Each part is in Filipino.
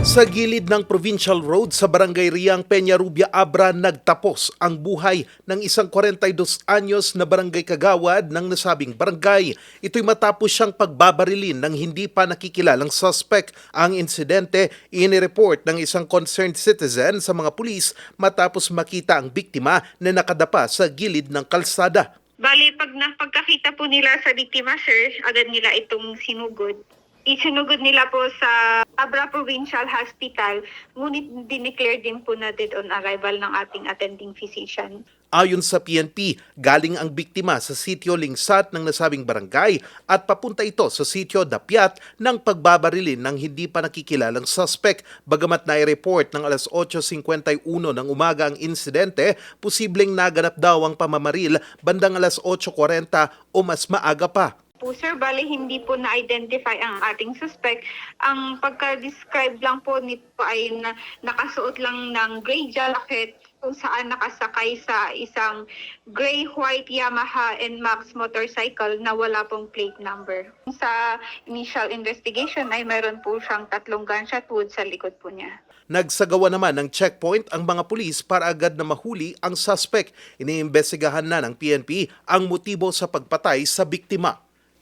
Sa gilid ng provincial road sa Barangay Riang, Peñarubia, Abra, nagtapos ang buhay ng isang 42 anyos na barangay kagawad ng nasabing barangay. Ito'y matapos siyang pagbabarilin ng hindi pa nakikilalang suspect. Ang insidente, inireport ng isang concerned citizen sa mga pulis matapos makita ang biktima na nakadapa sa gilid ng kalsada. Bali, pagkakita po nila sa biktima, sir, agad nila itong sinugod. Isinugod nila po sa Abra Provincial Hospital, ngunit dineclare din po na dead on arrival ng ating attending physician. Ayon sa PNP, galing ang biktima sa sitio Lingsat ng nasabing barangay at papunta ito sa sitio Dapiat ng pagbabarilin ng hindi pa nakikilalang suspect. Bagamat nai-report ng alas 8:51 ng umaga ang insidente, posibleng naganap daw ang pamamaril bandang alas 8:40 o mas maaga pa. Po, sir, bali hindi po na-identify ang ating suspect. Ang pagka-describe lang po nito ay nakasuot lang ng gray jacket kung saan nakasakay sa isang gray-white Yamaha NMAX motorcycle na wala pong plate number. Sa initial investigation ay meron po siyang 3 gunshot wound sa likod po niya. Nagsagawa naman ng checkpoint ang mga pulis para agad na mahuli ang suspect. Iniimbestigahan na ng PNP ang motibo sa pagpatay sa biktima.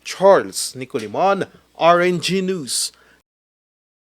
Charles Nicolimon, RNG News.